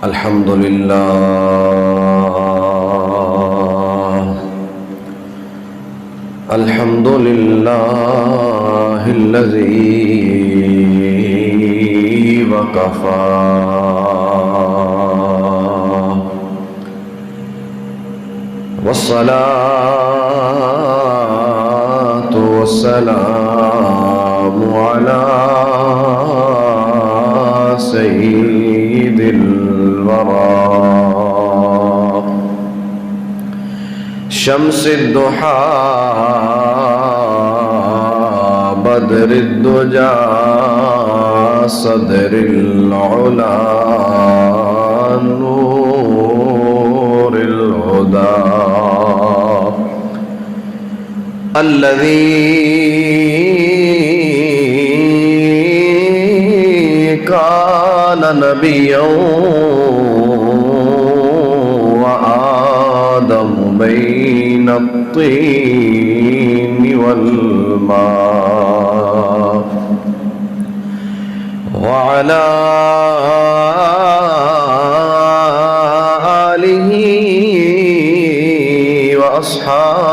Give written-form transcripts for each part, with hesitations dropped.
الحمد لله الذي وكفى والصلاة والسلام على سيد الورى شمس الضحى بدر الدجى صدر العلا نور الهدى الذي كان نبيا وآدم بين الطين والماء وعلى آله وأصحابه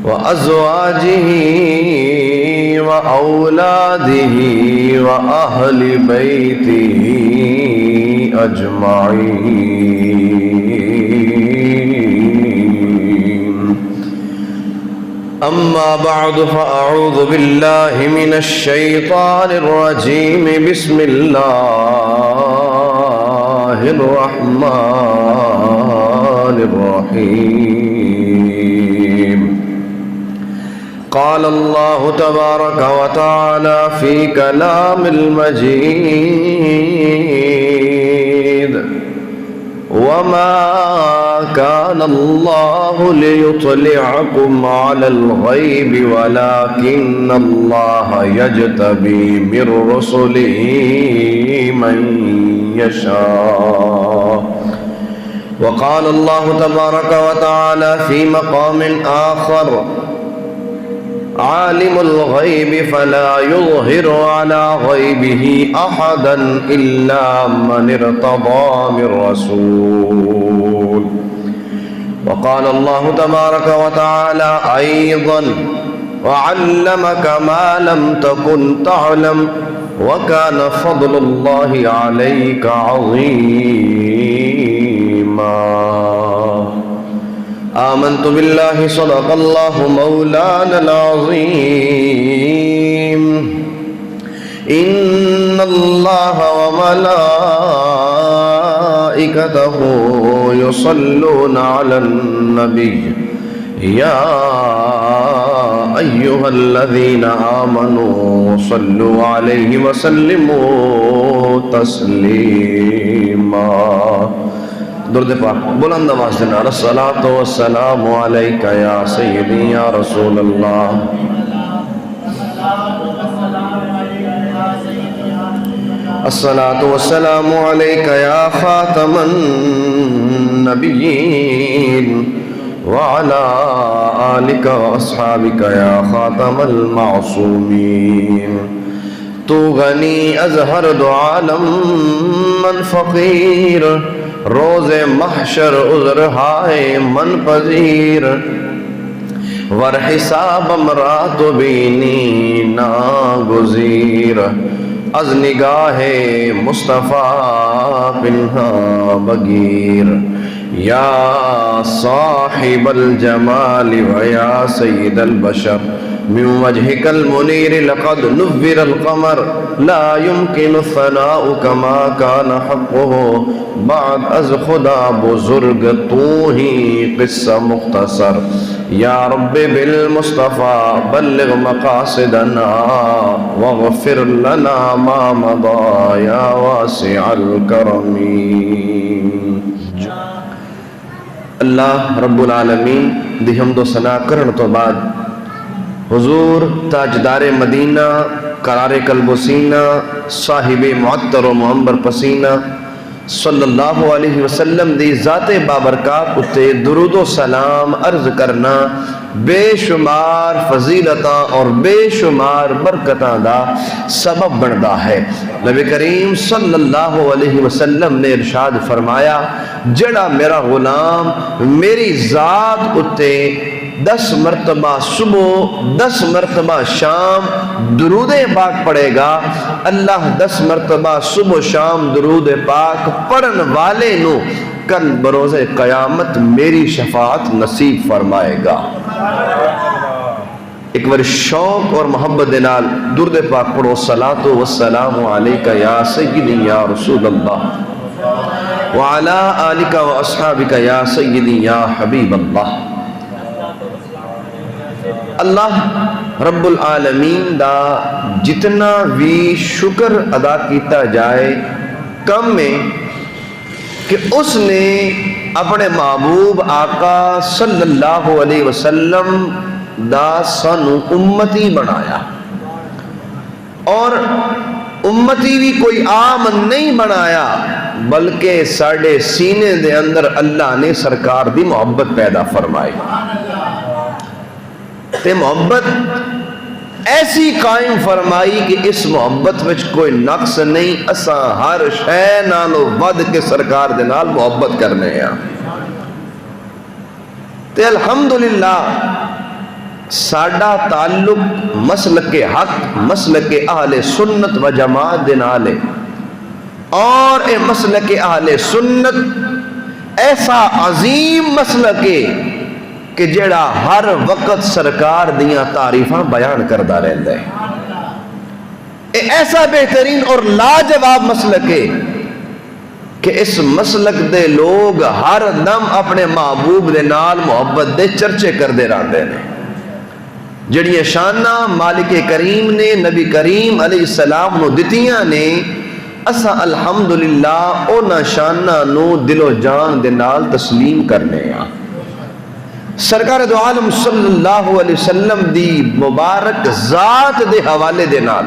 وأزواجه وأولاده وأهل بيته أجمعين أما بعد فأعوذ بالله من الشيطان الرجيم بسم الله الرحمن الرحيم قال الله تبارك وتعالى في كلام المجيد وما كان الله ليطلعكم على الغيب ولكن الله يجتبي من رسله من يشاء وقال الله تبارك وتعالى في مقام آخر عالم الغيب فلا يظهر على غيبه أحدا إلا من ارتضى من رسول وقال الله تبارك وتعالى أيضا وعلمك ما لم تكن تعلم وكان فضل الله عليك عظيما آمنت بالله صدق الله مولانا العظيم إن الله وملائكته يصلون على النبي يا أيها الذين آمنوا صلوا عليه وسلموا تسليما درود پاک بلند آواز سے الصلاۃ والسلام علیک یا سیدی یا رسول اللہ الصلاۃ والسلام علیک یا خاتم النبیین وعلى آلک واصحابک یا خاتم المعصومین تو غنی از ہر دو عالم من فقیر روز محشر عذر ہائے من پذیر ور حساب امرات بینی ناگزیر از نگاہ مصطفیٰ پنہا بگیر یا صاحب الجمال ویا سید البشر من وجهك المنير لقد نور القمر لا يمكن الثناء كما كان حقه بعد از خدا بزرگ تو ہی قصہ مختصر یا رب بالمصطفى بلغ مقاصدنا واغفر لنا ما مضى یا واسع الكرم اللہ رب العالمین دی حمد و ثنا کرن تو بعد حضور تاجدار مدینہ قرار قلب و سینہ صاحب معطر و معمبر پسینہ صلی اللہ علیہ وسلم دی ذات بابرکات اتے درود و سلام عرض کرنا بے شمار فضیلتاں اور بے شمار برکتاں دا سبب بندا ہے۔ نبی کریم صلی اللہ علیہ وسلم نے ارشاد فرمایا جڑا میرا غلام میری ذات اتے 10 مرتبہ صبح 10 مرتبہ شام درود پاک پڑھے گا، اللہ 10 مرتبہ صبح شام درود پاک پڑھن والے نو کل بروز قیامت میری شفاعت نصیب فرمائے گا۔ ایک بار شوق اور محبت نال درود پاک پڑھو، صلاۃ و السلام علیکہ یا سیدی یا رسول اللہ وعلی آلک و اصحابک یا سیدی یا حبیب اللہ۔ اللہ رب العالمین دا جتنا بھی شکر ادا کیتا جائے کم میں کہ اس نے اپنے محبوب آقا صلی اللہ علیہ وسلم دا سانو امتی بنایا، اور امتی بھی کوئی عام نہیں بنایا بلکہ ساڑھے سینے دے اندر اللہ نے سرکار دی محبت پیدا فرمائی، تے محبت ایسی قائم فرمائی کہ اس محبت وچ کوئی نقص نہیں، اساں ہر شے نالوں ود کے سرکار دے نال محبت کرنے ہیں۔ تے الحمدللہ ساڈا تعلق مسلک حق مسلک اہل سنت و جماعت دے نال ہے، اور اے مسلک اہل سنت ایسا عظیم مسلک ہے کہ جڑا ہر وقت سرکار دیاں تعریفاں بیان کردا رہندا ہے۔ اے ایسا بہترین اور لاجواب مسلک ہے کہ اس مسلک دے لوگ ہر دم اپنے محبوب دے نال محبت دے چرچے کردے رہندے نے، جڑیاں شاناں مالک کریم نے نبی کریم علیہ السلام نو دتیاں نے، اساں الحمدللہ انہاں شاناں نو دل و جان دے نال تسلیم کرنے ہاں۔ سرکار دو عالم صلی اللہ علیہ وسلم دی مبارک ذات دے حوالے دے نال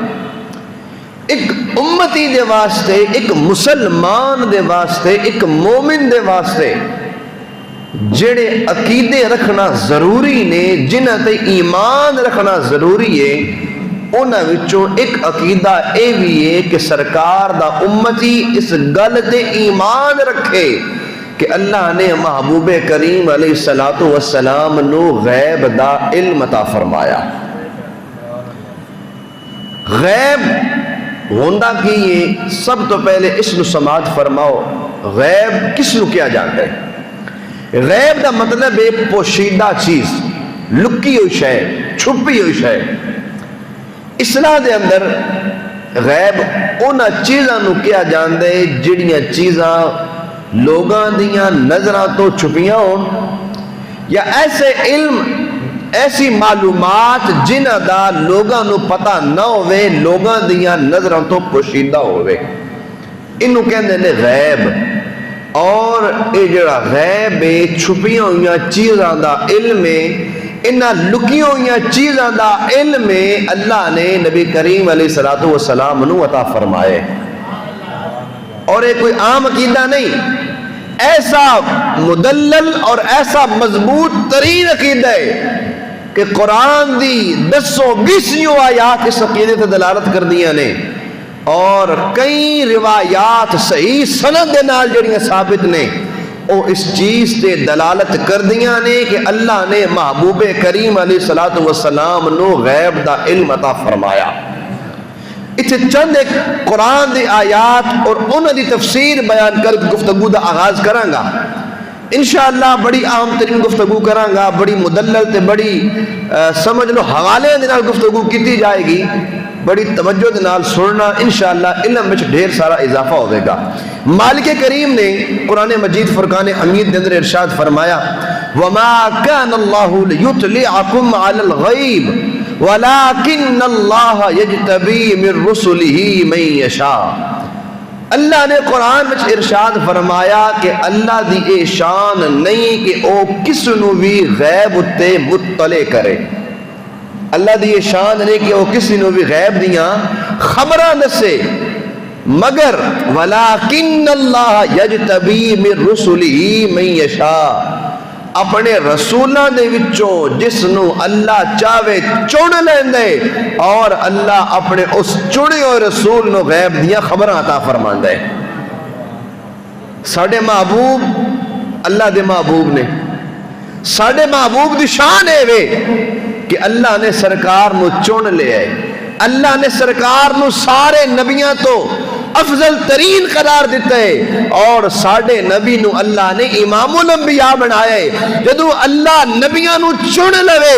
ایک امتی دے واسطے، ایک مسلمان دے واسطے، ایک مومن دے واسطے جڑے عقیدے رکھنا ضروری نے، جنہاں تے ایمان رکھنا ضروری ہے، انہاں وچوں ایک عقیدہ اے بھی ہے کہ سرکار دا امتی اس گل تے ایمان رکھے کہ اللہ نے محبوب کریم علیہ السلام نو غیب دا علم عطا فرمایا۔ غیب ہوندہ کی یہ سب تو پہلے اس نو سماعت فرماؤ، غیب کس نو کیا جانتا ہے؟ غیب دا مطلب ہے پوشیدہ چیز، لکی ہوئی شے، چھپی ہوئی شے۔ اصلاح دے اندر غیب انہاں چیزاں نو کیا جانتا ہے جڑیاں چیزاں لوگاں دیاں نظراں تو چھپیاں ہون، یا ایسے علم ایسی معلومات جنہ دا لوگاں نو پتہ نہ ہوئے، لوگاں دیاں نظراں تو پوشیدہ ہوئے، انہوں کہندے نے غیب۔ اور اے جڑا غیب ہے چھپیاں ہویاں چیزاں دا علم ہے، انہاں لکیاں ہویاں چیزاں دا علم ہے اللہ نے نبی کریم علیہ السلام نو عطا فرمائے۔ اور یہ کوئی عام عقیدہ نہیں، ایسا مدلل اور ایسا مضبوط ترین عقیدہ ہے کہ قرآن دی 10-20 آیات اس عقیدے سے دلالت کر دیا نے، اور کئی روایات صحیح سند دے نال جڑیاں ثابت نے او اس چیز تے دلالت کر دیا نے کہ اللہ نے محبوب کریم علیہ السلام نو غیب دا علم عطا فرمایا۔ اتھے چند ایک قرآن دی آیات اور انہوں دی تفسیر بیان کر گفتگو دا آغاز کرانگا، انشاءاللہ بڑی اہم ترین گفتگو کرانگا، بڑی مدلل تے بڑی سمجھ لو حوالے دنال گفتگو کیتی جائے گی، بڑی توجہ دنال سننا، انشاءاللہ علم وچ ڈھیر سارا اضافہ ہوئے گا۔ مالک کریم نے قرآن مجید فرقان حمید دے اندر ارشاد فرمایا وَمَا كَانَ اللَّهُ لِيُطْلِعَكُمْ عَلَى الْغَيْبِ وَلَكِنَّ اللَّهَ يَجْتَبِي مِن رُسُلِهِ مَن يَشَاءُ۔ اللہ نے قرآن میں ارشاد فرمایا کہ اللہ دی اے شان نہیں کہ او کس نو بھی غیب اتے مطلع کرے، اللہ دی اے شان نہیں کہ او کس نو بھی غیب دیاں خبراں دسے، مگر ولیکن اللہ یجتبی من رسلہ من یشاء، اپنے رسولاں دے وچوں جس نو اللہ چاہے چن لیندے، اور اللہ اپنے اس چنے ہوئے رسول نو غیب دیاں خبراں عطا فرماندا ہے۔ ساڈے محبوب اللہ دے محبوب نے، ساڈے محبوب دی شان ہے وے کہ اللہ نے سرکار نو چن لیا ہے، اللہ نے سرکار نو سارے نبیاں تو افضل ترین قرار دیتا ہے، اور ساڈے نبی نو اللہ نے امام الانبیاء بنایا ہے۔ جدو اللہ نبیاں نو چن لوے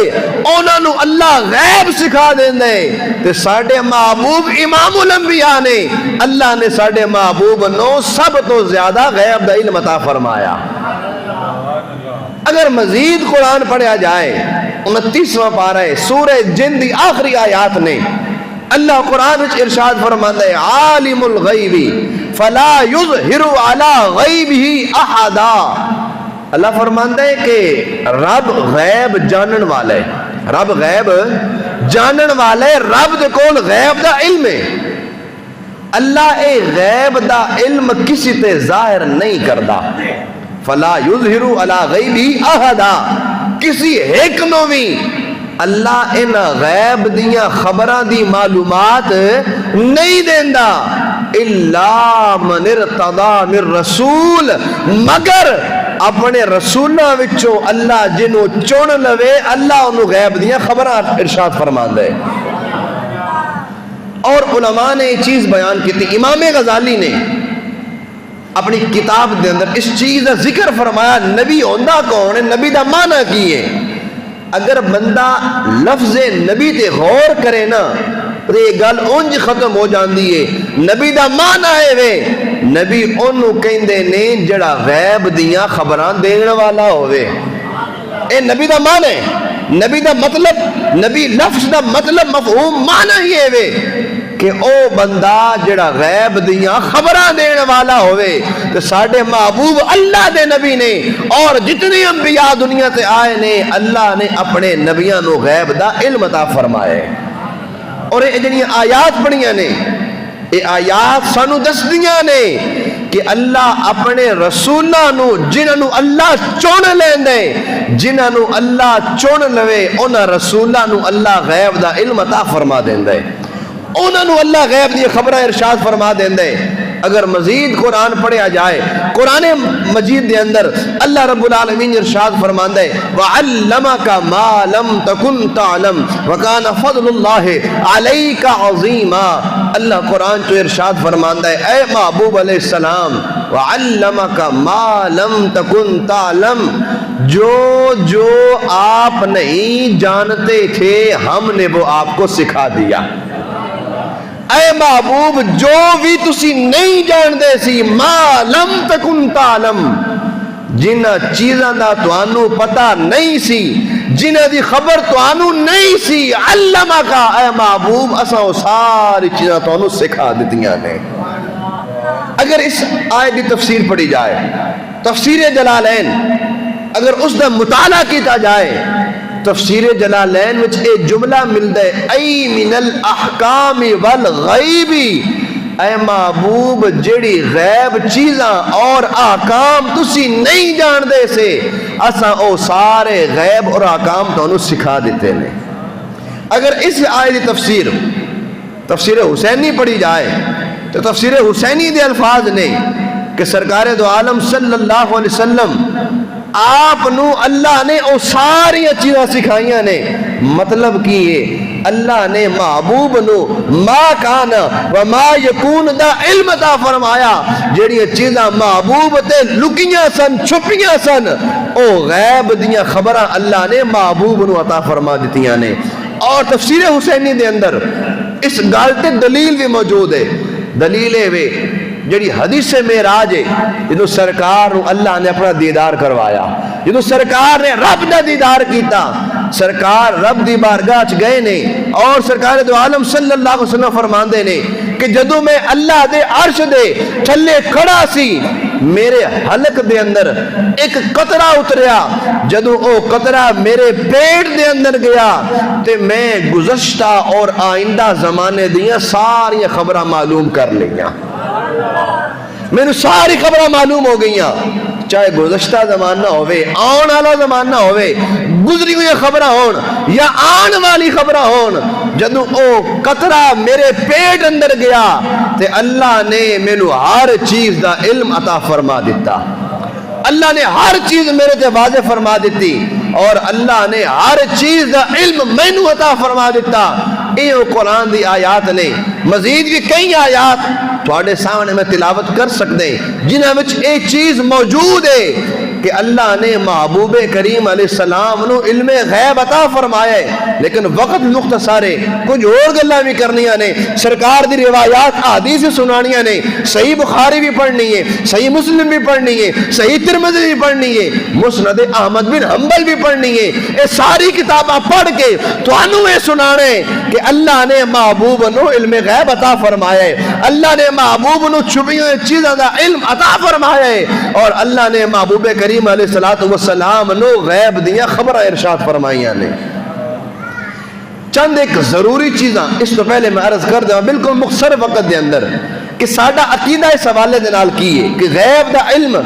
انہاں نو اللہ غیب سکھا دیندا ہے، تے ساڈے محبوب امام الانبیاء نے، اللہ نے ساڈے محبوب نو سب تو زیادہ غیب دا علم عطا فرمایا۔ اگر مزید قرآن پڑھا جائے 29واں پارہ ہے سورہ جن دی آخری آیات نے، اللہ قرآن وچ ارشاد فرماندا ہے عالم الغیب فلا یظہر علی غیبہ احدا۔ اللہ فرماندا ہے کہ رب غیب جانن والا ہے، رب غیب جانن والا ہے، رب دے کول غیب دا علم ہے۔ اللہ اے غیب دا علم کسی تے ظاہر نہیں کردا، فلا یظہر علی غیبہ احدا، کسی ایک نو بھی اللہ ان غیب دیاں خبراں دی معلومات نہیں دیندا، الا من ارتضی من رسول، مگر اپنے رسولاں وچوں اللہ جنوں چن لوے اللہ انہوں غیب دیاں خبراں ارشاد فرماندا ہے۔ اور علماء نے یہ چیز بیان کی تھی، امام غزالی نے اپنی کتاب دے اندر اس چیز کا ذکر فرمایا نبی ہوندا کون ہے، نبی دا معنی کی ہے۔ اگر بندہ لفظ نبی تے غور کرے نا تو یہ گل انج ختم ہو جاندی ہے۔ نبی دا معنی ہے وے نبی انہوں کہندے نے جڑا غیب دیاں خبراں دین والا ہوئے، اے نبی دا معنی ہے، نبی دا مطلب، نبی لفظ دا مطلب مفہوم معنی ہی ہے وے کہ او بندہ جڑا غیب دیاں خبراں دین والا ہوئے۔ تو ساڑھے محبوب اللہ دے نبی نے اور جتنے انبیاء دنیا تے آئے نے اللہ نے اپنے نبیاں نو غیب دا علم عطا فرمائے۔ اور یہ جنہی آیات پڑھیاں نے، یہ آیات سانو دس دیاں نے کہ اللہ اپنے رسولہ نو جنہاں نو اللہ چون لین دے، جنہاں نو اللہ چون لوے انہاں رسولہ نو اللہ غیب دا علم عطا فرما دین دے، انہوں نے اللہ غیب دی خبرہ ارشاد فرما دیندے۔ اگر مزید قرآن پڑھیا جائے قرآن مجید دے اندر اللہ رب العالمین ارشاد فرماندا ہے وَعَلَّمَكَ مَا لَمْ تَكُنْ تَعْلَمْ وَكَانَ فَضْلُ اللَّهِ عَلَيْكَ عَظِيمًا۔ اللہ قرآن تو ارشاد فرماندا ہے اے محبوب علیہ السلام وَعَلَّمَكَ مَا لَمْ تَكُنْ تَعْلَمْ، جو آپ نہیں جانتے تھے ہم نے وہ آپ کو سکھا دیا۔ اے محبوب جو بھی تسی نہیں جان دے سی ما لم تکن تعلم، جنہ چیزاں دا توانو پتہ نہیں سی، جنہ دی خبر توانو نہیں سی، علمہ کا اے محبوب اساں ساری چیزاں توانو سکھا دیتیاں نے۔ اگر اس آیت دی تفسیر پڑھی جائے تفسیر جلالین، اگر اس دا مطالعہ کیتا جائے تفسیر جلالین وچ اے جملہ ملتا ہے ای من الاحکام والغیبی، اے محبوب جڑی غیب چیزاں اور احکام تسی نہیں جان دے سے اساں او سارے غیب اور احکام تو انہوں سکھا دیتے ہیں۔ اگر اس آیت تفسیر حسینی پڑھی جائے تو تفسیر حسینی دے الفاظ نے کہ سرکار دو عالم صلی اللہ علیہ وسلم آپ نو اللہ نے او ساری چیزاں سکھائیاں نے، مطلب کی یہ اللہ نے محبوب نو ما کانا و ما یکون دا علم عطا فرمایا، جڑی چیزاں محبوب تے لکیاں سن چھپیاں سن او غیب دیاں خبراں اللہ نے محبوب نو عطا فرما دیتیاں نے۔ اور تفسیر حسینی دے اندر اس گل تے دلیل بھی موجود ہے، دلیل ہے وے جڑی حدیث معراج ہے، جدو سرکار اللہ نے اپنا دیدار کروایا، جدو سرکار نے رب دا دیدار کیتا، سرکار رب دی بارگاہ چ گئے نے اور سرکار دو عالم صلی اللہ علیہ وسلم فرماندے نے کہ جدو میں اللہ دے عرش دے تھلے کھڑا سی میرے حلق دے اندر ایک قطرہ اتریا، جدو او قطرہ میرے پیٹ دے اندر گیا تے میں گزشتہ اور آئندہ زمانے دیاں ساری خبریں معلوم کر لیاں۔ میرے ساری خبریں معلوم ہو گئی، چاہے گزشتہ زمانہ ہوئے، آن والا زمانہ ہوئے، گزری ہوئی خبریں ہون یا آن والی خبریں ہون، جدوں او قطرہ میرے پیٹ اندر گیا تے اللہ نے مینوں ہر چیز دا علم عطا فرما دیتا، اللہ نے ہر چیز میرے تے واضح فرما دیتی، اور اللہ نے ہر چیز دا علم مینوں عطا فرما دیتا۔ یہ قرآن دی آیات نے، مزید بھی کئی آیات تھوڑے سامنے میں تلاوت کر سکتے ہیں جنہاں وچ اے چیز موجود ہے کہ اللہ نے محبوب کریم علیہ السلام نو علم غیب عطا فرمایا ہے، لیکن وقت مختصر ہے، کچھ اور گلاں بھی کرنیاں نے، سرکار دی روایات احادیث سنانیاں نے، صحیح بخاری بھی پڑھنی ہے، صحیح مسلم بھی پڑھنی ہے، صحیح ترمذی بھی پڑھنی ہے، مسند احمد بن حنبل بھی پڑھنی ہے، یہ ساری کتاباں پڑھ کے تانوں یہ سنانے کہ اللہ نے محبوب نو علم غیب عطا فرمایا ہے، اللہ نے محبوب نو چھپی ہوئی چیزاں دا علم عطا فرمایا ہے، اور اللہ نے محبوب کریم علیہ السلام نو غیب دیا خبر ارشاد فرمائیاں نے۔ چند ایک ضروری چیزاں اس تو پہلے میں عرض کر دوں بالکل مختصر وقت دے اندر کہ ساڈا عقیدہ اس حوالے دے نال کی ہے کہ غیب دا علم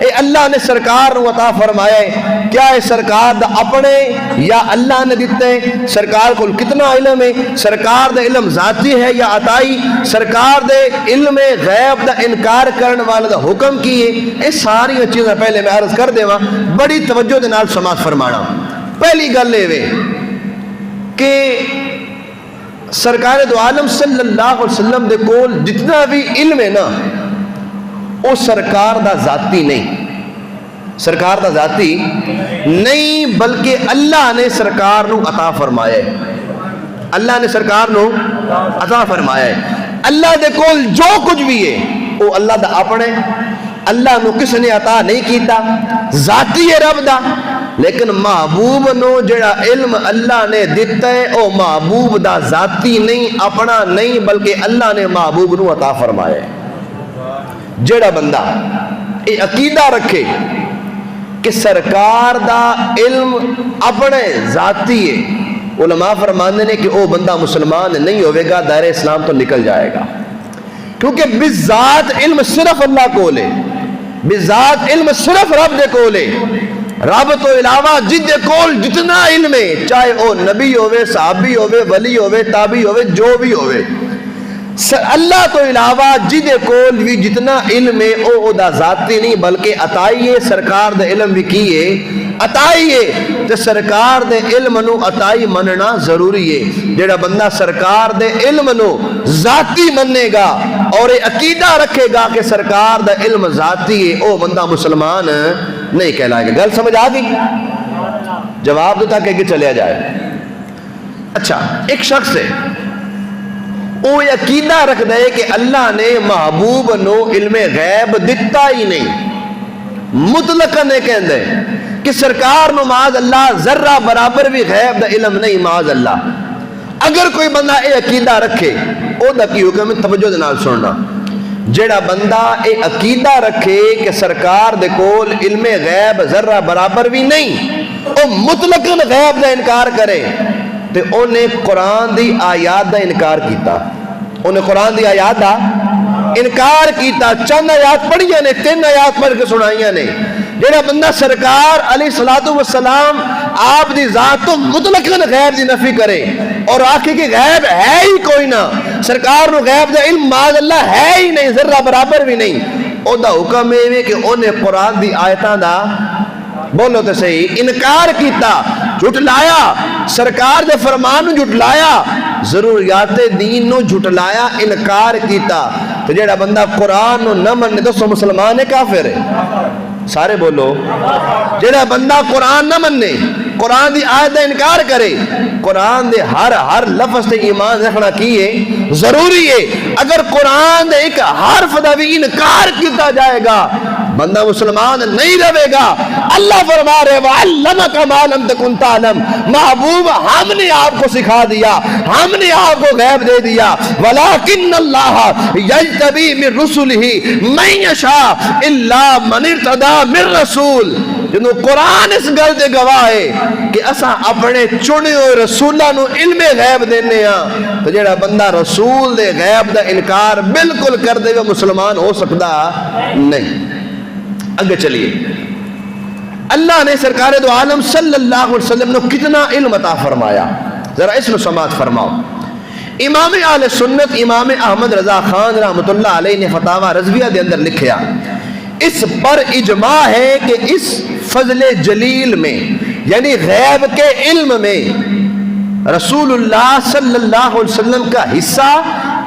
اے اللہ نے سرکار نو عطا فرمایا ہے، کیا ہے سرکار دا اپنے یا اللہ نے دیتے ہیں، سرکار کو کتنا علم ہے، سرکار دا علم ذاتی ہے یا عطائی، سرکار دے علم غیب دا انکار کرنے والا دا حکم کی ہے، یہ ساری چیزیں پہلے میں عرض کر دے بڑی توجہ دے نال سماعت فرمانا۔ پہلی گل یہ کہ سرکار دو عالم صلی اللہ علیہ وسلم دے کول جتنا بھی علم ہے نا وہ سرکار دا ذاتی نہیں، سرکار دا ذاتی نہیں، بلکہ اللہ نے سرکار نو عطا فرمایا ہے، اللہ نے سرکار نو عطا فرمایا ہے۔ اللہ دے کول جو کچھ بھی ہے وہ اللہ دا اپنے، اللہ نو کس نے عطا نہیں کیتا، ذاتی ہے رب دا، لیکن محبوب نو جڑا علم اللہ نے دیتا ہے او محبوب دا ذاتی نہیں، اپنا نہیں، بلکہ اللہ نے محبوب نو عطا فرمایا ہے۔ جڑا بندہ یہ عقیدہ رکھے کہ سرکار دا علم اپنے ذاتی ہے، علماء فرماندے نے کہ او بندہ مسلمان نہیں ہوئے گا، دائرہ اسلام تو نکل جائے گا، کیونکہ بذات علم صرف اللہ کو لے، بذات علم صرف رب دے کو لے، رب تو علاوہ جن دے کول جتنا علم ہے، چاہے او نبی ہوئے، صحابی ہوئے، ولی ہوئے، تابعی ہوئے، جو بھی ہوئے، اللہ تو علاوہ جن دے کول بھی جتنا علم ہے او دا ذاتی نہیں بلکہ عطائی ہے، سرکار دے علم بھی کی ہے عطائی ہے، تے سرکار دے علم نو عطائی مننا ضروری ہے۔ جڑا بندہ سرکار دے علم نو ذاتی مننے گا اور عقیدہ رکھے گا کہ سرکار دا علم ذاتی ہے، او بندہ مسلمان نہیں کہلائے گا۔ گل سمجھ آ گئی؟ جواب دیتا کہ چلیا جائے۔ اچھا، ایک شخص ہے وہ عقیدہ رکھ دے کہ اللہ نے محبوب نو علم غیب دتا ہی نہیں، مطلقاً نہیں کہندے کہ سرکار نو معاذ اللہ ذرہ برابر بھی غیب دا علم نہیں، معاذ اللہ۔ اگر کوئی بندہ اے عقیدہ رکھے او دا کی حکم ہے، توجہ دے نال سننا، جڑا بندہ اے عقیدہ رکھے کہ سرکار دے کول علم غیب ذرہ برابر بھی نہیں، او مطلقاً غیب دا انکار کرے تے انہیں قرآن دی آیات دا انکار کیتا، انہیں قرآن دی آیات دا انکار کیتا۔ چند آیات پڑھیاں نے، 3 آیات پڑھ کے سنائیاں نے۔ جڑا بندہ سرکار علیہ السلام آپ دی ذات تو مطلقاً غیب دی نفی کرے اور آکھے کہ غیب ہے ہی کوئی نہ، سرکار نو غیب دا علم معاذ اللہ ہے ہی نہیں، ذرہ برابر بھی نہیں، او دا حکم ہے کہ انہیں قرآن دی آیتاں دا بولو تو صحیح انکار کیتا، جھٹلایا، سرکار دے فرمان نو جھٹلایا، ضروریات دین نو جھٹلایا، انکار کیتا۔ تو جڑا بندہ قرآن نو نہ مننے تو سو مسلمان ہے کافر ہے؟ سارے بولو۔ جڑا بندہ قرآن نہ مننے، قرآن دی آیت دا انکار کرے، قرآن دے ہر لفظ تے ایمان رکھنا کیے ضروری ہے۔ اگر قرآن دے ایک حرف دا بھی انکار کیتا جائے گا بندہ مسلمان نہیں رہے گا۔ اللہ فرما رہے وَعَلَّمَكَ مَا لَمْ تَكُنْ تَعْلَمْ، محبوب ہم نے آپ کو سکھا دیا، ہم نے آپ کو غیب دے دیا۔ وَلَكِنَّ اللَّهَ يَجْتَبِي مِن رُسُلِهِ مَن يَشَاءُ إِلَّا مَنِ ارْتَضَىٰ مِن رَسُولٍ۔ جنہوں قرآن اس گل دے گواہ ہے کہ اساں اپنے چنے ہوئے رسولاں نو علم غیب دینے ہاں، تو جڑا بندہ رسول دے غیب دا انکار بالکل کر دے وہ مسلمان ہو سکتا نہیں۔ اگے چلیے، اللہ نے سرکار دو عالم صلی اللہ علیہ وسلم نے کتنا علم عطا فرمایا، ذرا اس میں سماعت فرماؤ۔ امام اہل سنت امام احمد رضا خان رحمۃ اللہ علیہ نے فتاوی رضویہ دے اندر لکھیا، اس پر اجماع ہے کہ اس فضل جلیل میں یعنی غیب کے علم میں رسول اللہ صلی اللہ علیہ وسلم کا حصہ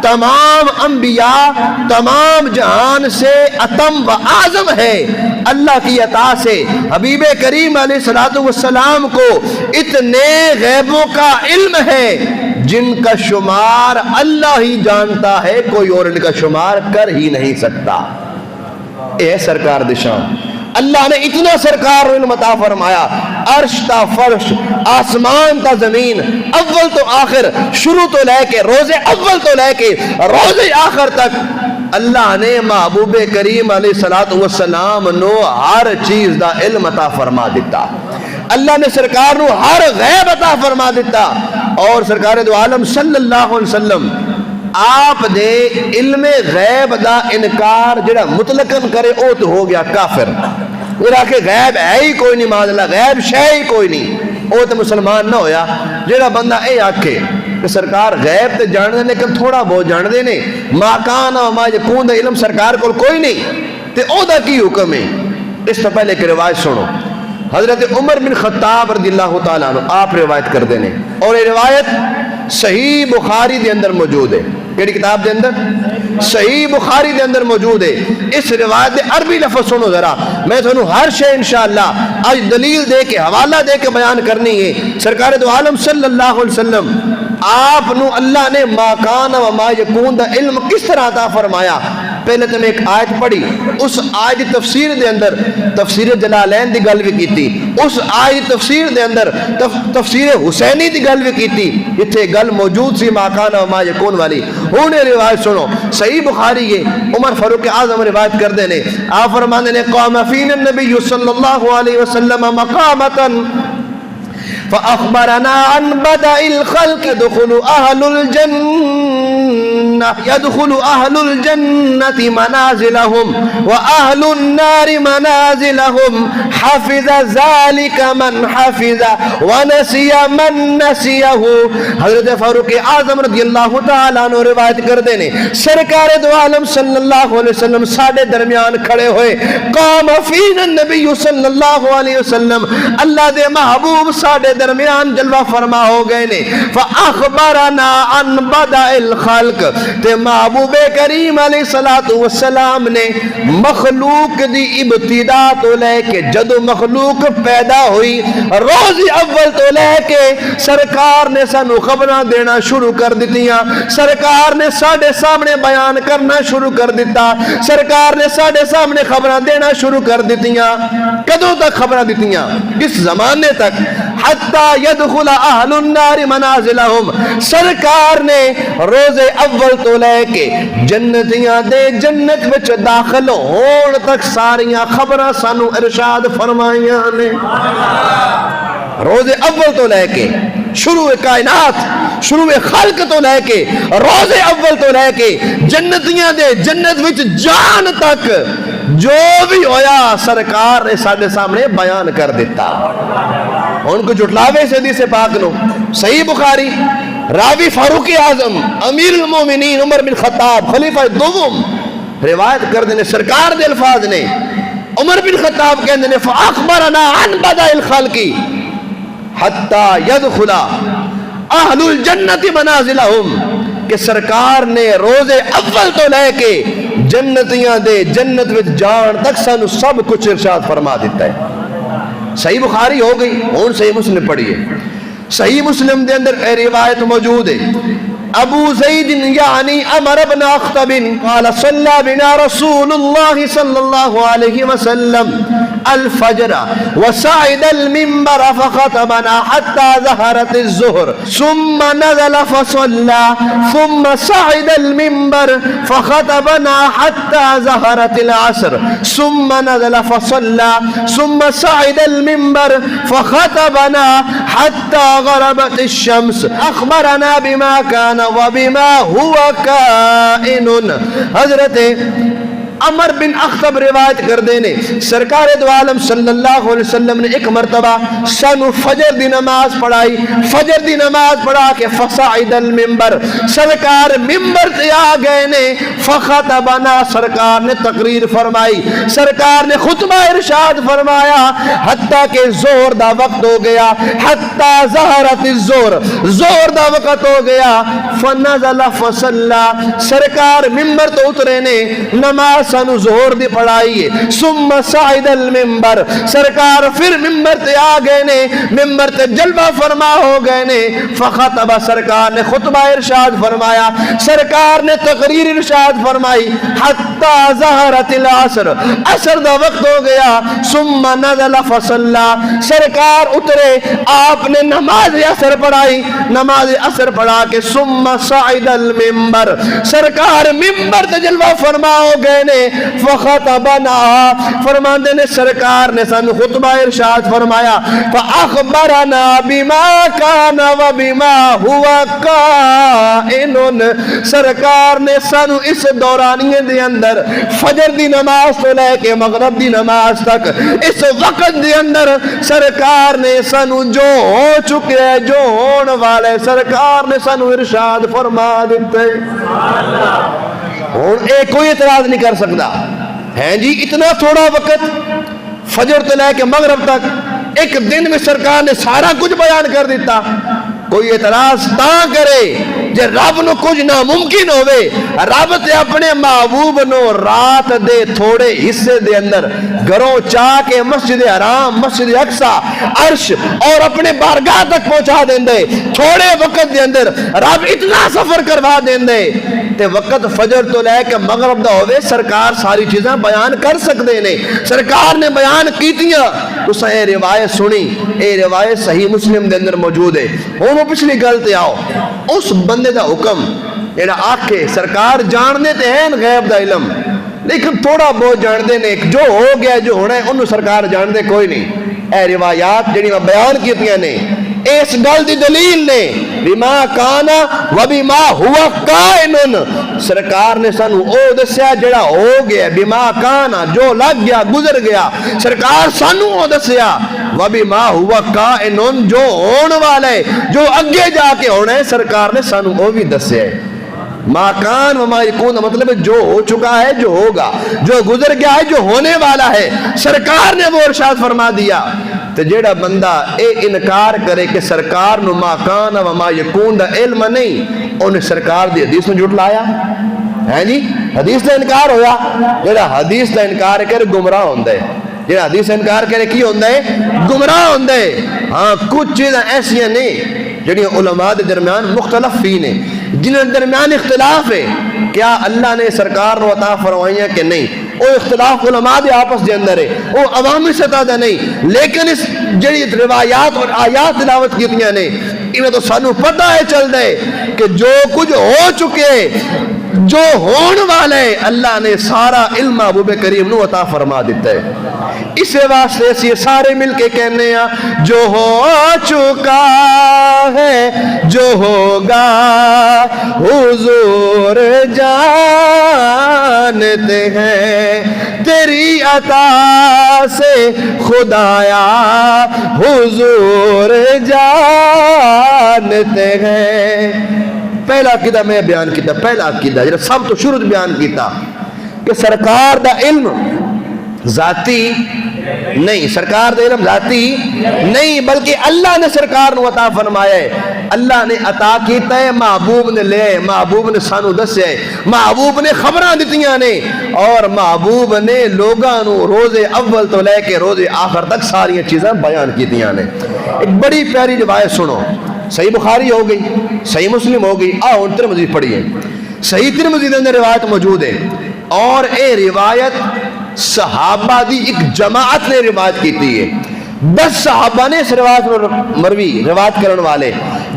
تمام انبیاء تمام جہان سے اتم و اعظم ہے۔ اللہ کی عطا سے حبیب کریم علیہ الصلوۃ والسلام کو اتنے غیبوں کا علم ہے جن کا شمار اللہ ہی جانتا ہے، کوئی اور ان کا شمار کر ہی نہیں سکتا۔ اے سرکار دشان اللہ نے اتنا سرکار علم عطا فرمایا، عرش تا فرش، آسمان تا زمین، اول تو آخر، شروع تو لے کے روز اول تو لے کے روز آخر تک اللہ نے محبوب کریم علیہ الصلوۃ والسلام نو ہر چیز دا علم عطا فرما دیتا۔ اللہ نے سرکار نو ہر غیب عطا فرما دیتا، اور سرکار دو عالم صلی اللہ علیہ وسلم آپ دے علم غیب دا انکار جڑا مطلقاً کرے او تو ہو گیا کافر۔ وہ آکھے غیب ہے ہی کوئی نہیں، معاذ اللہ غیب شے ہی کوئی نہیں، او تو مسلمان نہ ہویا۔ جڑا بندہ اے آکھے کہ سرکار غیب تے جان دے لیکن تھوڑا بہت جان دے نے، ما کان و ما یکون دا علم سرکار کو کوئی نہیں، تے او دا کی حکم ہے؟ اس تو پہلے کہ روایت سنو، حضرت عمر بن خطاب رضی اللہ تعالیٰ عنہ آپ روایت کر دینے، اور یہ روایت صحیح بخاری دے اندر موجود ہے۔ کیڑی کتاب دے اندر؟ صحیح بخاری دے اندر موجود ہے۔ اس روایت دے عربی لفظ سنو ذرا، میں تھانوں ہر شے انشاءاللہ آج دلیل دے کے حوالہ دے کے بیان کرنی ہے۔ سرکار دو عالم صلی اللہ علیہ وسلم آپ نو اللہ نے ما کان و ما یکون دا علم کس طرح عطا فرمایا؟ پہلے تو میں ایک آیت پڑھی، اس آیت تفسیر دے اندر تفسیر جلالین دی گل بھی کیتی، اس آیت تفسیر دے اندر تفسیر حسینی دی گل بھی کیتی، اتھے گل موجود سی ما کان و ما یکون والی۔ انہیں روایت سنو، صحیح بخاری ہے، عمر فاروق اعظم روایت کر دینے، آپ فرمانے نے قام فینا النبی صلی اللہ علیہ وسلم مقامتا فأخبرنا عن بدء الخلق يدخل أهل الجنة منازلهم وأهل النار منازلهم، حفظ ذلك من حفظ ونسي من نسيه۔ حضرت فاروق اعظم رضی اللہ تعالیٰ عنہ روایت کر دینے، سرکار دو عالم صلی اللہ علیہ وسلم ساڑھے درمیان کھڑے ہوئے، قام فینا النبی صلی اللہ علیہ وسلم، اللہ دے محبوب ساڑھے درمیان جلوہ فرما ہو گئے نے، فاخبرنا عن بدء الخلق، تے محبوب کریم علیہ السلام نے مخلوق دی ابتدا تو لے کے جدو مخلوق پیدا ہوئی روز اول تو لے کے سرکار نے سانو خبراں دینا شروع کر دیتیاں، سرکار نے ساڑھے سامنے بیان کرنا شروع کر دیتا، سرکار نے ساڑھے سامنے خبراں دینا شروع کر دیتیاں۔ کدوں تک خبراں دیتیاں؟ کس زمانے تک؟ حتی یدخل اہل النار منازلہم، سرکار نے روز اول تو لے کے جنتیاں دے جنت وچ داخل ہون تک ساریاں خبراں سانو ارشاد فرمائیاں نے۔ روز اول تو لے کے شروع کائنات، شروع خلق تو لے کے روز اول تو لے کے جنتیاں دے جنت وچ جان تک جو بھی ہویا سرکار نے ساڑھے سامنے بیان کر دیتا۔ ان کو جھٹلاوے سے حدیث پاک نو، صحیح بخاری، راوی فاروق اعظم امیر المومنین عمر بن خطاب خلیفہ دوم روایت کر دینے، سرکار دے الفاظ نے، عمر بن خطاب کہندے نے فاخبرنا عن بدء الخلق حتی یدخل اہل الجنت منازلہم، کہ سرکار نے روز اول تو لے کے جنتیاں دے جنت وچ جان تک سانو سب کچھ ارشاد فرما دیتا ہے۔ صحیح بخاری ہو گئی، اور صحیح مسلم پڑھیے، صحیح مسلم دے اندر روایت موجود ہے، ابو زید یعنی عمر بن اخطب قال صلی بنا رسول اللہ صلی اللہ علیہ وسلم، الفجر وصعد المنبر فخطبنا حتى ظهرت الظهر ثم نزل فصلى ثم صعد المنبر فخطبنا حتى ظهرت العصر ثم نزل فصلى ثم صعد المنبر فخطبنا حتى غربت الشمس اخبرنا بما كان وبما هو کائن. حضرت عمر بن اخطب روایت کر دینے سرکار دو عالم صلی اللہ علیہ وسلم نے ایک مرتبہ سانو فجر دی نماز پڑھائی. فجر دی نماز پڑھا کے فصعد المنبر سرکار ممبر سے آ گئے نے فخطبنا سرکار نے تقریر فرمائی سرکار نے خطبہ ارشاد فرمایا حتیٰ کہ زور دا وقت ہو گیا حتیٰ ظہرت الظہر زور دا وقت ہو گیا فنزل فصلى سرکار ممبر تو اترے نے نماز سانو زہر دی پڑھائی ہے. ثم صعد المنبر سرکار پھر ممبر تے آ گئے نے ممبر تے جلوہ فرما ہو گئے نے فخطب سرکار نے خطبہ ارشاد فرمایا سرکار نے تقریر ارشاد فرمائی حتی ظہرت العصر عصر دا وقت ہو گیا. ثم نزل فصلى سرکار اترے آپ نے نماز عصر پڑھائی نماز عصر پڑھا کے ثم صعد المنبر سرکار ممبر تے جلوہ فرما ہو گئے نے فخطبنا فرماندے نے سرکار نے سانو خطبہ ارشاد فرمایا فاخبرنا بما كان وبما هو کائن سرکار نے سانو اس دورانیے دے اندر فجر دی نماز تو لے کے مغرب دی نماز تک اس وقت دے اندر سرکار نے سانو جو ہو چکے جو ہونے والے سرکار نے سانو ارشاد فرما دیتے. اور ایک کوئی اعتراض نہیں کر سکتا ہے جی اتنا تھوڑا وقت فجر تو لے کے مغرب تک ایک دن میں سرکار نے سارا کچھ بیان کر دیتا. کوئی اعتراض تا کرے جے رب نو کچھ ناممکن ہوئے رب تے اپنے محبوب نو رات دے تھوڑے حصے دے اندر گھروں چاہ کے مسجد حرام مسجد اقصی عرش اور اپنے بارگاہ تک پہنچا دیں دے تھوڑے وقت دے اندر رب اتنا سفر کروا دیں دے تے وقت فجر تو لے کے مغرب دا ہوئے سرکار ساری چیزیں بیان کر سکتے نے سرکار نے بیان کیتیاں. تو اے روایت سنی اے روایت صحیح مسلم دے اندر موجود ہے. ہوں پچھلی گل تے آؤ اس بندے دا حکم جڑا آکھے سرکار جاننے تے ہیں غیب دا علم لیکن تھوڑا بہت جانتے نے جو ہو گیا جو ہونا ہے انہوں سرکار جانتے کوئی نہیں. اے روایات جڑی میں بیان کیتیاں نے اس گل دی دلیل نے بما کانا و بما ہوا کائن سرکار نے سانو او دسیا جڑا ہو گیا بما کانا جو لگ گیا گزر گیا سرکار سانو او دسیا و بما ہوا کائن جو ہون والا ہے جو اگے جا کے ہونا ہے سرکار نے سانو او بھی دسیا ہے. ما کان و ما یکون مطلب ہے جو ہو چکا ہے جو ہوگا جو گزر گیا ہے جو ہونے والا ہے سرکار نے وہ ارشاد فرما دیا. تو جیڑا بندہ اے انکار کرے کہ سرکار نو ما کان و ما یکون دا علم نہیں انہیں سرکار دی حدیث نو جھٹلایا ہے جی حدیث دا انکار ہویا. جیڑا حدیث دا انکار کرے گمراہ ہوندہ ہے جیڑا حدیث دا انکار کرے کی ہوندہ ہے گمراہ ہوندہ ہے. ہاں کچھ چیزیں ایسیاں نہیں جڑی علماء دے درمیان مختلف فی نے جنہاں درمیان اختلاف ہے کیا اللہ نے سرکار نو عطا فرمائیاں کہ نہیں وہ اختلاف علماء دے آپس دے اندر ہے وہ عوامی سطح دا نہیں لیکن اس جڑی روایات اور آیات تلاوت کیتیاں نے انہیں تو سانو پتہ ہے چل دے کہ جو کچھ ہو چکے جو ہون والے اللہ نے سارا علم محبوب کریم نو عطا فرما دیتا ہے. اسے واسطے سے سارے مل کے کہنے ہیں جو ہو چکا ہے جو ہوگا حضور جانتے ہیں تیری عطا سے خدایا حضور جانتے ہیں. پہلا عقیدہ میں بیان کیتا پہلا عقیدہ جب سب تو شروع بیان کیتا کہ سرکار دا علم ذاتی نہیں سرکار دا علم ذاتی نہیں بلکہ اللہ نے سرکار نو عطا فرمایا ہے. اللہ نے عطا کیتا ہے محبوب نے لے محبوب نے سانو دسیا ہے محبوب نے خبراں دتیاں نے اور محبوب نے لوگاں نو روز اول تو لے کے روز آخر تک ساری چیزیں بیان کیتیاں نے. ایک بڑی پیاری روایت سنو صحیح بخاری ہو گئی صحیح مسلم ہو گئی آؤ ترمذی پڑھیے صحیح ترمذی دے اندر روایت موجود ہے اور اے روایت صحابہ دی ایک جماعت نے روایت کیتی ہے. 10 صحابہ نے اس روایت مروی روایت کرن والے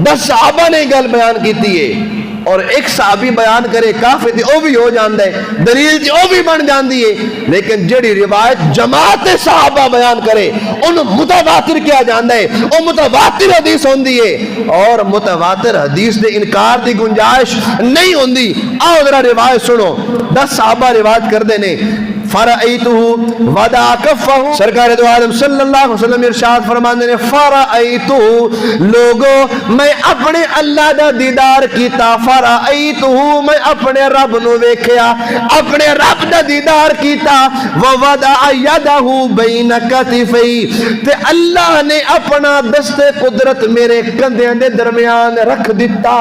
10 صحابہ نے گل بیان کیتی ہے اور ایک صحابی بیان کرے کافی تے او بھی ہو جاندا ہے, دلیل تے او بھی بن جاندی ہے, لیکن جڑی روایت جماعت صحابہ بیان کرے انہوں متواتر کیا جاندا ہے, او متواتر حدیث ہوندی ہے اور متواتر حدیث دے انکار دی گنجائش نہیں ہوندی. آؤ ذرا روایت سنو. 10 صحابہ روایت کردے نے فرأیتہ وضع کفہ, سرکار دو عالم صلی اللہ علیہ وسلم ارشاد فرماندے نے فرأیتہ, لوگو میں اپنے اللہ دا دیدار کیتا, فرأیتہ میں اپنے رب نو ویکھیا, اپنے رب دا دیدار کیتا, ووضع یدہ بین کتفی, تے اللہ نے اپنا دست قدرت میرے کندھیاں دے درمیان رکھ دیتا.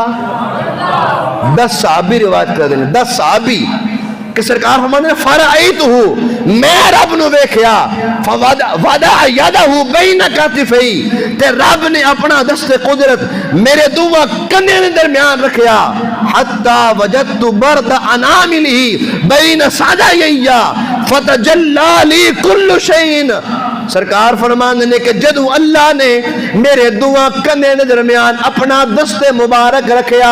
10 صحابی روایت کر دیں, 10 صحابی کہ سرکار فرمانے فرأیتہ میں رب نو ویکھیا, فوضع یدہ بین کتفی, تے رب نے اپنا دست قدرت میرے دونوں کندھیاں دے درمیان رکھیا, حتی وجدت برد اناملہ بین صدعی فتجلی لی کل شیء. سرکار فرماندے نے کہ جدو اللہ نے میرے دعا کنے دے درمیان اپنا دست مبارک رکھیا,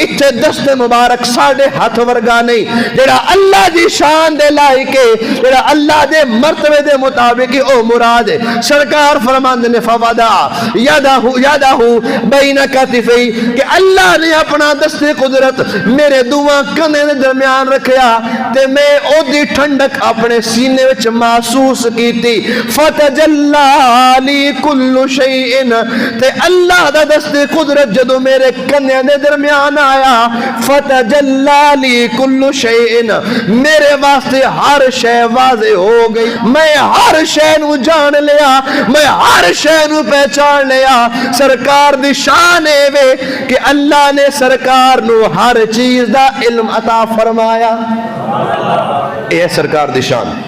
اتھے دست مبارک ساڑھے ہاتھ ورگا نہیں, جڑا اللہ دی شان دے لائکے, جڑا اللہ دے مرتبے دے مطابق او مراد ہے. سرکار فرماندے نے فوضع یدہ بین کتفی, کہ اللہ نے اپنا دست قدرت میرے دعا کنے دے درمیان رکھیا, تے میں او دی ٹھنڈک اپنے سینے وچ محسوس کیتی. تجلی لی کل شیء, تے اللہ دا دست قدرت جدو میرے کنے دے درمیان آیا, فتجلی لی کل شیء, میرے واسطے ہر شے واضح ہو گئی, میں ہر شے نو جان لیا, میں ہر شے نو پہچان لیا. سرکار دی شان ہے وے کہ اللہ نے سرکار نو ہر چیز دا علم عطا فرمایا. اے سرکار دی شان.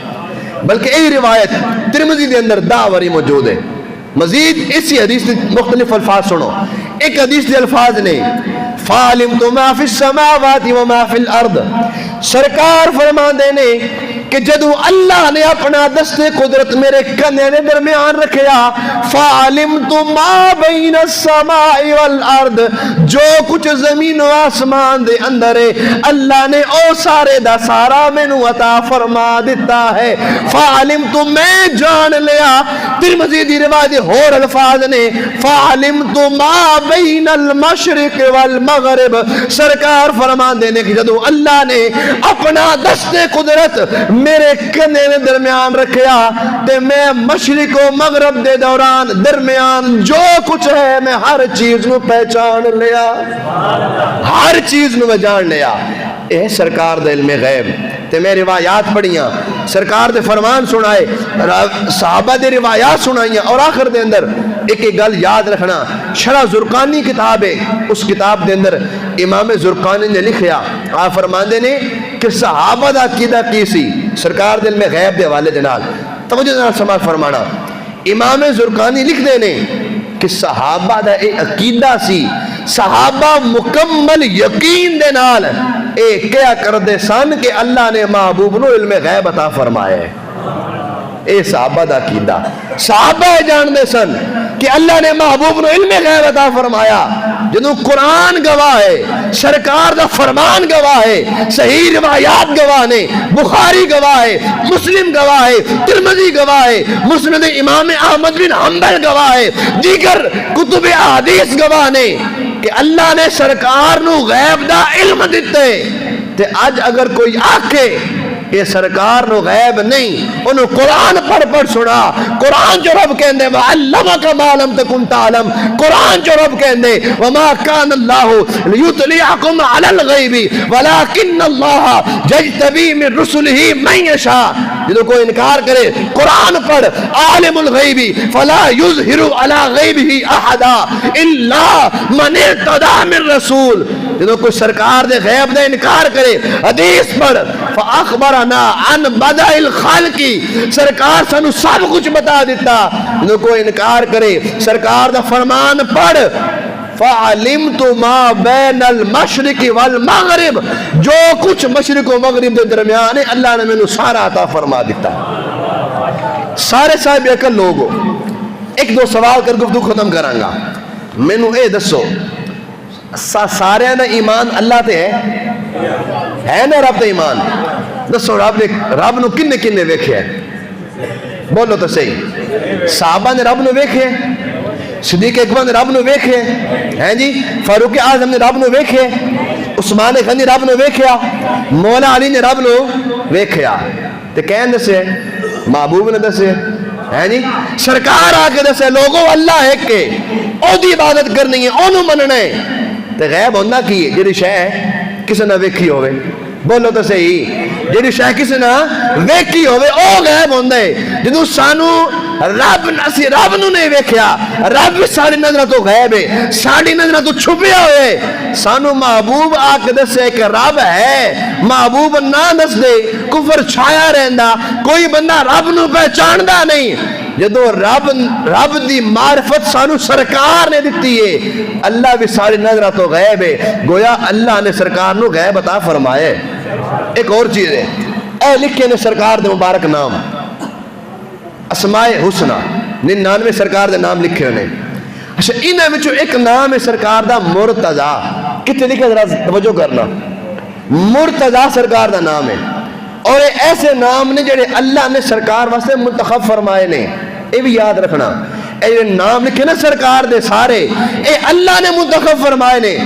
بلکہ یہی روایت ترمذی دے اندر داوری موجود ہے. مزید اسی حدیث کے مختلف الفاظ سنو. ایک حدیث کے الفاظ نے فَعَلِمْتُ مَا فِي السَّمَاوَاتِ وَمَا فِي الْأَرْضِ, سرکار فرماندے نے کہ جدو اللہ نے اپنا دست قدرت میرے کنے دے درمیان رکھیا, فَعَلِمْتُ مَا بَيْنَ السَّمَاءِ وَالْأَرْضِ, جو کچھ زمین و آسمان دے اندر ہے اللہ نے او سارے دا سارا مینو عطا فرما دیتا ہے. فَعَلِمْتُ میں جان لیا. ترمذی دی روایت اور الفاظ نے فَعَلِمْتُ مَا بَيْنَ الْمَشْرِقِ وَالْمَغْرِبِ, سرکار فرما دینے کہ جدو اللہ نے اپنا دست قدرت میرے کنے نے درمیان رکھیا, تے میں مشرق و مغرب دے دوران درمیان جو کچھ ہے میں ہر چیز نو پہچان لیا, ہر چیز نو میں جان لیا. اے سرکار دے علم غیب. تے میں روایات پڑھیاں, سرکار دے فرمان سنائے, صحابہ دے روایات سنائیاں, اور آخر دے اندر ایک گل یاد رکھنا, شرح زرقانی کتاب ہے, اس کتاب دے اندر امام زرقانی نے لکھیا, آپ فرماندے نے کہ صحابہ دا عقیدہ کی سی سرکار دے علم غیب دے والے دے نال. توجہ نال سماعت فرمانا. امام زرقانی لکھ دے نے کہ صحابہ دا اے عقیدہ سی, صحابہ مکمل یقین دے نال اے کیا کر دے سن کہ اللہ نے محبوب نو علم غیب عطا فرمایا ہے. اے صحابہ دا عقیدہ, صحابہ جان دے سن کہ اللہ نے محبوب نو علم غیب عطا فرمایا. جنہوں قرآن گواہ ہے, سرکار دا فرمان گواہ ہے, صحیح روایات گواہ نے, بخاری گواہ ہے, مسلم گواہ ہے, ترمذی گواہ ہے, مسند امام احمد بن حنبل گواہ ہے, دیگر کتب احادیث گواہ نے کہ اللہ نے سرکار نو غیب دا علم دیتے. تے آج اگر کوئی آکھے یہ سرکار نو غیب نہیں, انہوں قرآن پڑھ سنا. قرآن جو رب کہندے وَعَلَّمَكَ مَا لَمْ تَكُنْ تَعْلَمْ, قرآن جو رب کہندے وَمَا كَانَ اللَّهُ لِيُطْلِعَكُمْ عَلَى الْغَيْبِ وَلَكِنَّ اللَّهَ يَجْتَبِي مِنْ رُسُلِهِ مَن يَشَاءُ. جدو کوئی انکار کرے قرآن پڑھ, عالم الغیبی فلا یظہر علی غیبہ احدا الا من ارتضی من رسول. جدو کوئی سرکار دے غیب دے انکار کرے, حدیث پڑھ فاخبرنا عن بدء الخلق, سرکار سانو سب کچھ بتا دیتا. جدو کوئی انکار کرے سرکار دا فرمان پڑھ فَعَلِمْتُ مَا بَيْنَ الْمَشْرِقِ وَالْمَغْرِبِ, جو کچھ مشرق و مغرب دے درمیان ہے اللہ نے میں نو سارا عطا فرما دیتا. سارے صاحب عقل لوگ ہو، ایک دو سوال کر گفتگو ختم کرانگا. مینوں اے دسو سارے نا ایمان اللہ تے ہے نا؟ رب تے ایمان دسو رب نو کنے کنے ویکھیا ہے؟ بولو تو صحیح. صحابہ نے رب نو ویکھے، صدیق اکبر نے رب نو ویکھے ہیں جی، فاروق اعظم نے رب نو ویکھے، عثمان غنی رب نو ویکھیا، مولا علی نے رب نو ویکھیا. تے کہن دسے محبوب نے دسے ہیں جی، سرکار آ کے دسے لوگوں اللہ ایک کے، او دی عبادت کرنی ہے، اونوں مننا ہے. تے غیب ہوندہ کی ہے جڑی شے کسے نہ ویکھی ہوئے؟ بولو تو صحیح. جڑی شے کسے نہ ویکھی ہوئے او غیب ہوندہ ہے. جدوں سانو رب نو نہیں ویکھیا، رب ساری نظرہ تو غیب ہے، ساری نظرہ تو چھپیا ہوئے. سانو محبوب آ کے دسے کہ رب ہے، محبوب نہ دس دے کفر چھایا رہندا، کوئی بندہ رب نو پہچاندہ نہیں. جدو رب دی معرفت سانو سرکار نے دیتی ہے. اللہ بھی ساری نظرہ تو غیب ہے، گویا اللہ نے سرکار نو غیب عطا فرمائے. ایک اور چیز ہے، اے لکھے نے سرکار دے مبارک نام اسماء حسنہ 99 سرکار دے نام لکھے ہونے. اچھا انہیں میں ایک نام ہے سرکار دا مرتضیٰ. کتنے لکھے ذرا توجہ کرنا، مرتضیٰ سرکار دا نام ہے. اور ایسے نام نے جڑے اللہ نے سرکار واسطے منتخب فرمائے نے. اے بھی یاد رکھنا، اے نام لکھے نا سرکار دے سارے، اے اللہ نے منتخب فرمائے نے.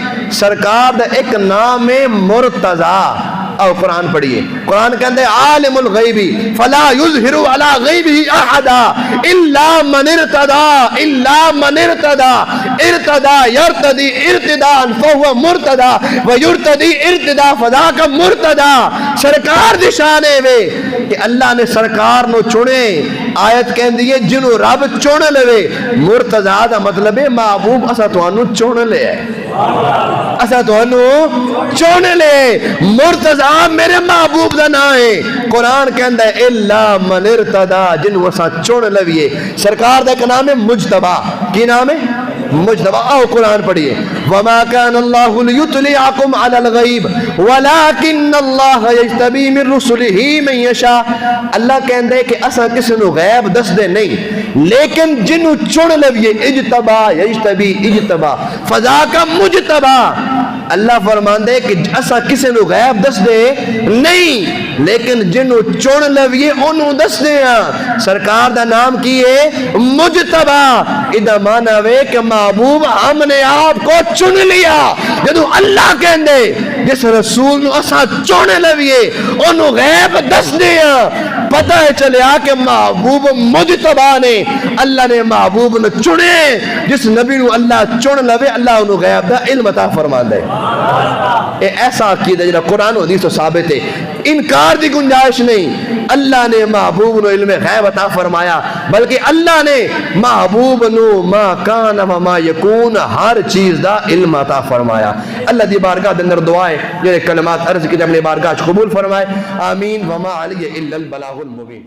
سرکار دا ایک نام ہے مرتضیٰ. او قرآن پڑھئے، قرآن کہندے عالم الغیبی فلا یظہر علی غیبہ احدا الا من ارتضی، الا من ارتضی. ارتضی یرتضی ارتداء فهو مرتضی ویرتضی ارتداء فذاک مرتضی. سرکار دی شان ہے وے کہ اللہ نے سرکار نو چنے. آیت کہندی ہے جنوں رب چن لے. مرتضی دا مطلب ہے محبوب اسا تانوں چن لے ہے، اسا تانوں چن لے. مرتضی میرے محبوب دا نام ہے. قرآن کہندا ہے الا من ارتضی، جنوں اسا چن لویے. سرکار دا ایک نام ہے مجتبی. کی نام ہے؟ مجتبی. آؤ قرآن پڑھیے. وما كان الله ليطلعكم على الغيب ولكن الله يجتبي من رسله من يشاء. اللہ کہندا ہے کہ اسا کسی نو غیب دس دے نہیں، لیکن جنوں چن لویے. اجتبا یجتبی اجتبا فذاک مجتبی. اللہ فرماندے ہے کہ اسا کسی نو غیب دس دے نہیں، لیکن جنوں چن لویے انہوں دس دے ہاں. سرکار دا نام کی ہے مجتبی. ادھا مانا وے کہ محبوب ہم نے آپ کو چن لیا. جدو اللہ کہندے جس رسول نو اسا چن لویے انہوں غیب دس دے ہاں. پتہ ہے چلیا کہ محبوب مجتبی نے، اللہ نے محبوب نے چنے. جس نبی نو اللہ چن لوے اللہ انہوں غیب دا علم عطا فرماندے. اے ایسا عقیدہ جنہا قرآن و حدیث و ثابت ہے، انکار دی گنجائش نہیں. اللہ نے محبوب نو علم غیب عطا فرمایا، بلکہ اللہ نے محبوب نو ما کان و ما یکون ہر چیز دا علم عطا فرمایا. اللہ دی بارگاہ دے اندر دعائے جو کلمات عرض کی اپنے بارگاہ قبول فرمائے. آمین. وما علی الا البلاغ المبین.